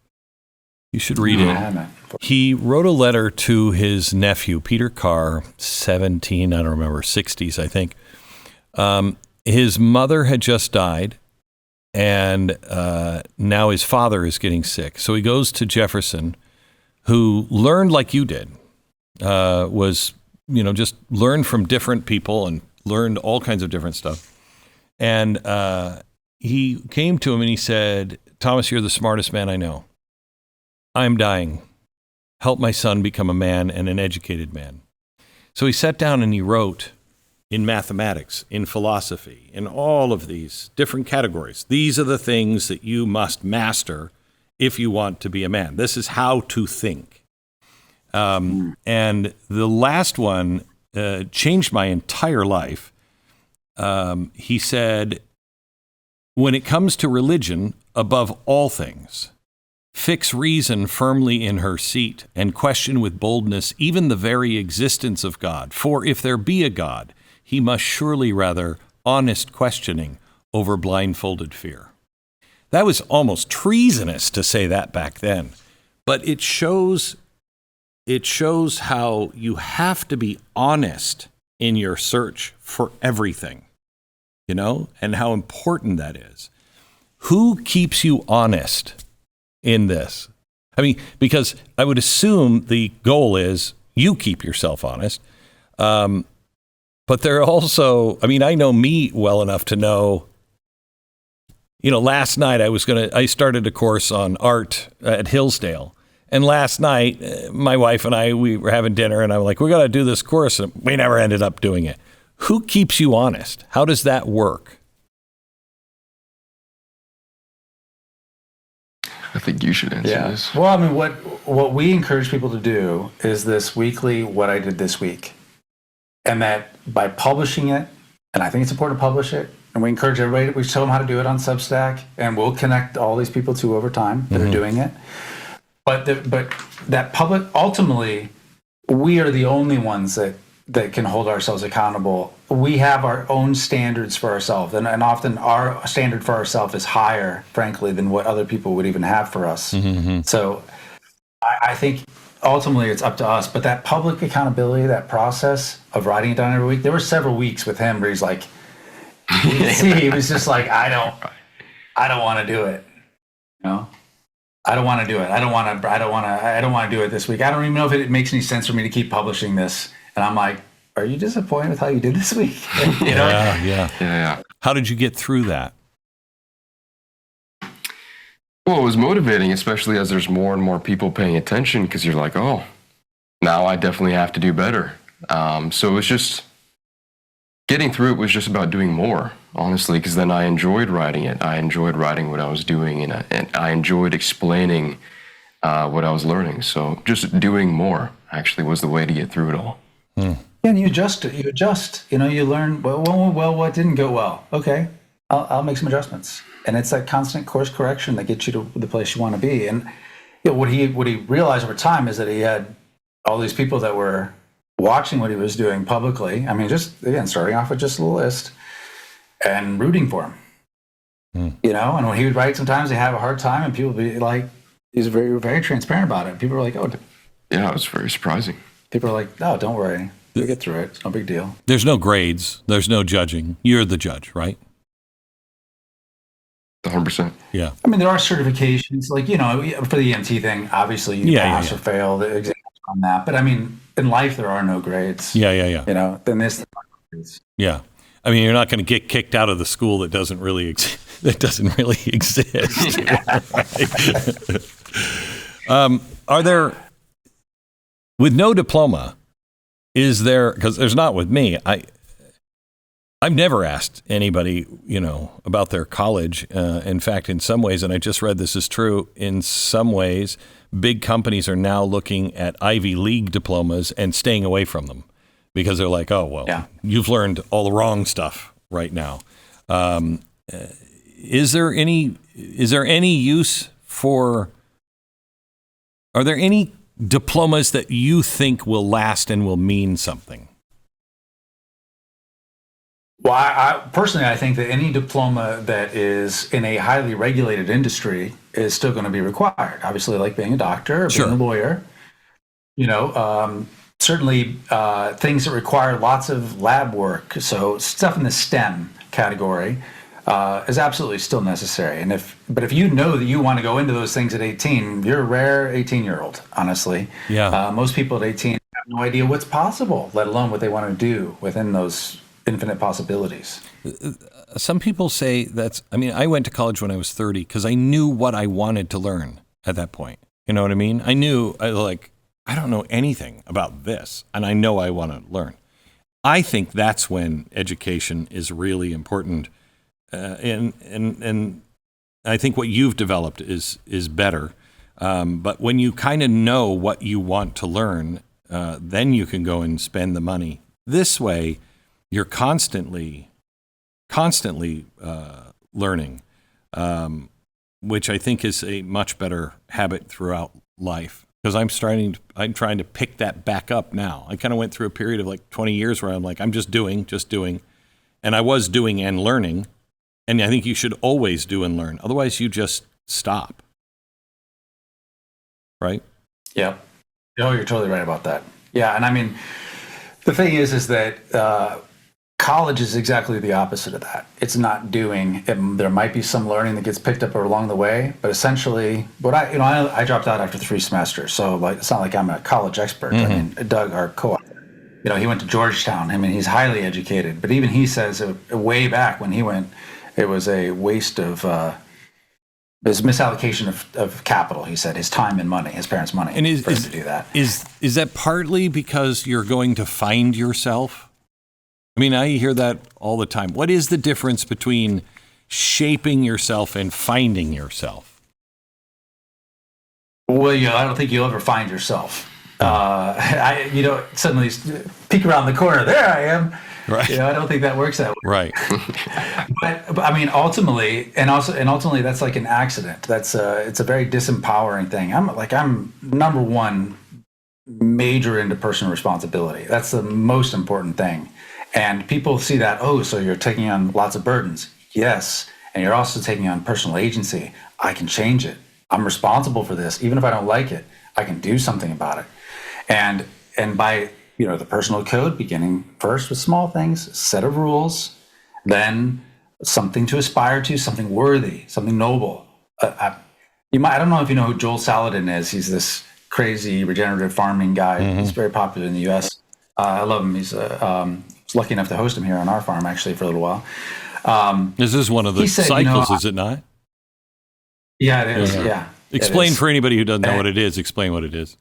You should read it. He wrote a letter to his nephew Peter Carr, 17, I don't remember, 60s, I think. His mother had just died, and now his father is getting sick. So he goes to Jefferson, who learned like you did, just learned from different people and learned all kinds of different stuff. And he came to him and he said, Thomas, you're the smartest man I know. I'm dying. Help my son become a man and an educated man. So he sat down and he wrote in mathematics, in philosophy, in all of these different categories. These are the things that you must master if you want to be a man. This is how to think. And the last one changed my entire life. He said, when it comes to religion, above all things. Fix reason firmly in her seat, and question with boldness even the very existence of God. For if there be a God, he must surely rather honest questioning over blindfolded fear. That was almost treasonous to say that back then, but it shows how you have to be honest in your search for everything, and how important that is. Who keeps you honest in this? I mean, because I would assume the goal is you keep yourself honest. But they're also, I know me well enough to know, last night I started a course on art at Hillsdale. And last night, my wife and we were having dinner, and I'm like, we got to do this course. And we never ended up doing it. Who keeps you honest? How does that work? I think you should answer this. Well, what we encourage people to do is this weekly, what I did this week. And that by publishing it, and I think it's important to publish it, and we encourage everybody, we show them how to do it on Substack, and we'll connect all these people to over time that are doing it. But that public, ultimately, we are the only ones that can hold ourselves accountable. We have our own standards for ourselves, and often our standard for ourselves is higher, frankly, than what other people would even have for us. So I think ultimately it's up to us. But that public accountability, that process of writing it down every week, there were several weeks with him where he's like, he was just like, I don't want to do it. I don't want to do it. I don't want to do it this week. I don't even know if it makes any sense for me to keep publishing this. And I'm like, are you disappointed with how you did this week? Yeah. How did you get through that? Well, it was motivating, especially as there's more and more people paying attention, because you're like, oh, now I definitely have to do better. So it was just getting through it was just about doing more, honestly, because then I enjoyed writing it. I enjoyed writing what I was doing, and I enjoyed explaining what I was learning. So just doing more actually was the way to get through it all. Yeah, and you adjust. You learn, well, what didn't go well? Okay, I'll make some adjustments. And it's that constant course correction that gets you to the place you want to be. And what he realized over time is that he had all these people that were watching what he was doing publicly. Just, again, starting off with just a list and rooting for him. And when he would write, sometimes they have a hard time, and people would be like, he's very, very transparent about it. People were like, oh. Yeah, it was very surprising. People are like, no, don't worry. We'll get through it. It's no big deal. There's no grades. There's no judging. You're the judge, right? 100%. Yeah. There are certifications, like, for the EMT thing, obviously you pass or fail the exams on that. But in life, there are no grades. Yeah. Then this. Yeah. You're not going to get kicked out of the school that doesn't really exist. Are there, with no diploma, is there, because there's not with me, I've never asked anybody, about their college. In fact, in some ways, and I just read this is true, in some ways, big companies are now looking at Ivy League diplomas and staying away from them because they're like, oh, well, you've learned all the wrong stuff right now. Is there any use for, are there any diplomas that you think will last and will mean something? Well, I personally, I think that any diploma that is in a highly regulated industry is still going to be required. Obviously, like being a doctor or being a lawyer, certainly things that require lots of lab work. So stuff in the STEM category is absolutely still necessary. But if you know that you want to go into those things at 18, you're a rare 18-year-old, honestly. Yeah. Most people at 18 have no idea what's possible, let alone what they want to do within those infinite possibilities. Some people say I went to college when I was 30 because I knew what I wanted to learn at that point. You know what I mean? I knew, I don't know anything about this, and I know I want to learn. I think that's when education is really important. And I think what you've developed is better. But when you kind of know what you want to learn, then you can go and spend the money. This way, you're constantly learning. which I think is a much better habit throughout life. Because I'm trying to pick that back up now. I kind of went through a period of like 20 years where I'm like, I'm just doing. And I was doing and learning. And I think you should always do and learn. Otherwise, you just stop. Right? Yeah. Oh, you're totally right about that. Yeah. And I mean, the thing is that college is exactly the opposite of that. It's not doing. There might be some learning that gets picked up along the way, but essentially, I dropped out after 3 semesters, so like it's not like I'm a college expert. I mean, Doug, our co-author, he went to Georgetown. I mean, he's highly educated, but even he says way back when he went, it was a waste of his misallocation of capital. He said his time and money, his parents' money, and for him to do that. Is that partly because you're going to find yourself? I mean, I hear that all the time. What is the difference between shaping yourself and finding yourself? Well, I don't think you'll ever find yourself. Suddenly peek around the corner, there I am. Right. I don't think that works that way. Right. but I mean, ultimately, that's like an accident. It's a very disempowering thing. I'm number one major into personal responsibility. That's the most important thing. And people see that, so you're taking on lots of burdens. Yes. And you're also taking on personal agency. I can change it. I'm responsible for this. Even if I don't like it, I can do something about it. And by, the personal code, beginning first with small things, a set of rules, then something to aspire to, something worthy, something noble. I don't know if you know who Joel Salatin is. He's this crazy regenerative farming guy. Mm-hmm. He's very popular in the U.S. I love him. He's lucky enough to host him here on our farm, actually, for a little while. This is one of the cycles, is it not? Yeah, it is. Yeah. Explain for anybody who doesn't know what it is. Explain what it is.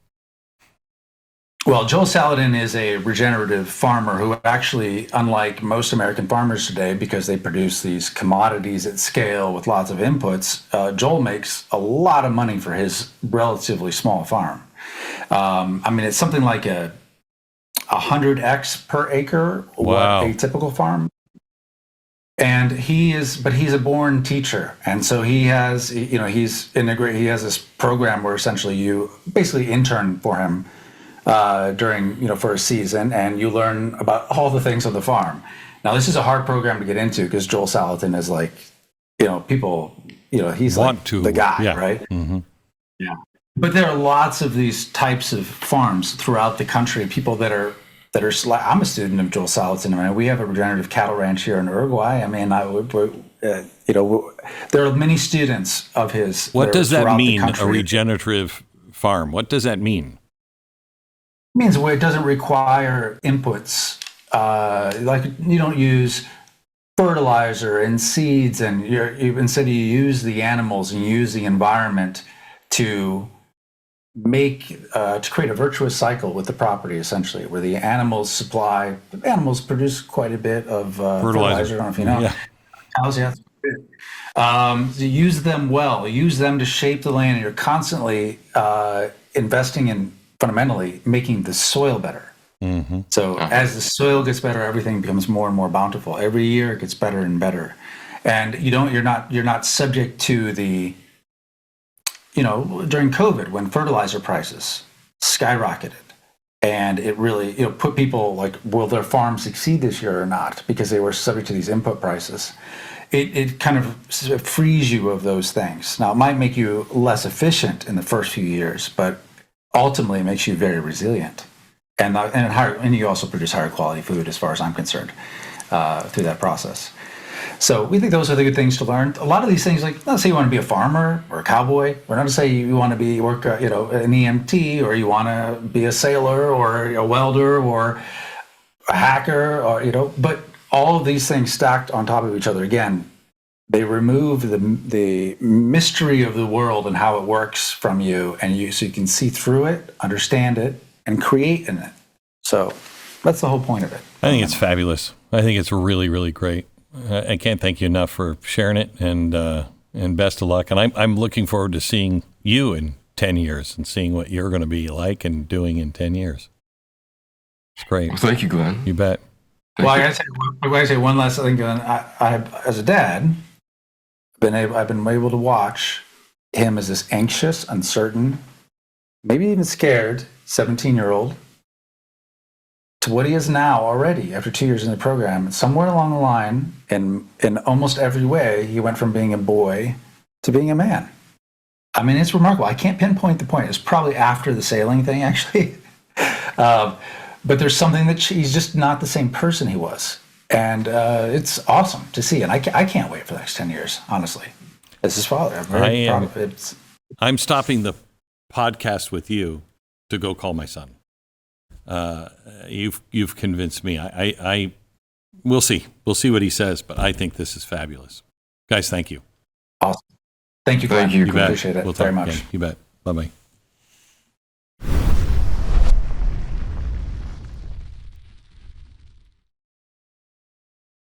Well, Joel Salatin is a regenerative farmer who actually, unlike most American farmers today, because they produce these commodities at scale with lots of inputs, Joel makes a lot of money for his relatively small farm. It's something like a 100x per acre, wow. What a typical farm. And he's a born teacher. And so he has, he has this program where essentially you basically intern for him during, for a season, and you learn about all the things on the farm. Now, this is a hard program to get into because Joel Salatin is like, people, he's the guy, yeah. Right? Mm-hmm. Yeah. But there are lots of these types of farms throughout the country, people that are I'm a student of Joel Salatin. I mean, we have a regenerative cattle ranch here in Uruguay. I mean, there are many students of his. What does that mean, a regenerative farm? What does that mean? It means where it doesn't require inputs. Like you don't use fertilizer and seeds, and instead you use the animals and you use the environment to create a virtuous cycle with the property, essentially, where the animals produce quite a bit of fertilizer. I don't know if you know. Yeah. Cows, yeah. You use them well. Use them to shape the land. And you're constantly investing in, fundamentally, making the soil better. Mm-hmm. So as the soil gets better, everything becomes more and more bountiful. Every year it gets better and better. And you're not subject to the, during COVID, when fertilizer prices skyrocketed, and it really, put people like, will their farm succeed this year or not? Because they were subject to these input prices. It kind of frees you of those things. Now, it might make you less efficient in the first few years, but ultimately it makes you very resilient. And you also produce higher quality food, as far as I'm concerned, through that process. So we think those are the good things to learn. A lot of these things, like, let's say you want to be a farmer or a cowboy. We're not to say you want to work an EMT, or you want to be a sailor or a welder or a hacker, or but all of these things stacked on top of each other. Again, they remove the mystery of the world and how it works from you, so you can see through it, understand it, and create in it. So that's the whole point of it. I think it's fabulous. I think it's really, really great. I can't thank you enough for sharing it, and best of luck. And I'm looking forward to seeing you in 10 years and seeing what you're going to be like and doing in 10 years. It's great. Well, thank you, Glenn. You bet. I gotta say one last thing, Glenn. I as a dad, I've been able to watch him as this anxious, uncertain, maybe even scared 17-year-old to what he is now already after 2 years in the program. Somewhere along the line, in almost every way, he went from being a boy to being a man. I mean, it's remarkable. I can't pinpoint the point. It's probably after the sailing thing, actually. But there's something that he's just not the same person he was. And it's awesome to see. And I can't wait for the next 10 years, honestly. As his father, I'm very proud of it. I'm stopping the podcast with you to go call my son. You've convinced me. We'll see. We'll see what he says, but I think this is fabulous. Guys, thank you. Awesome. Thank you, Glenn. Thank you. Appreciate it We'll very talk much. again. You bet. Bye-bye.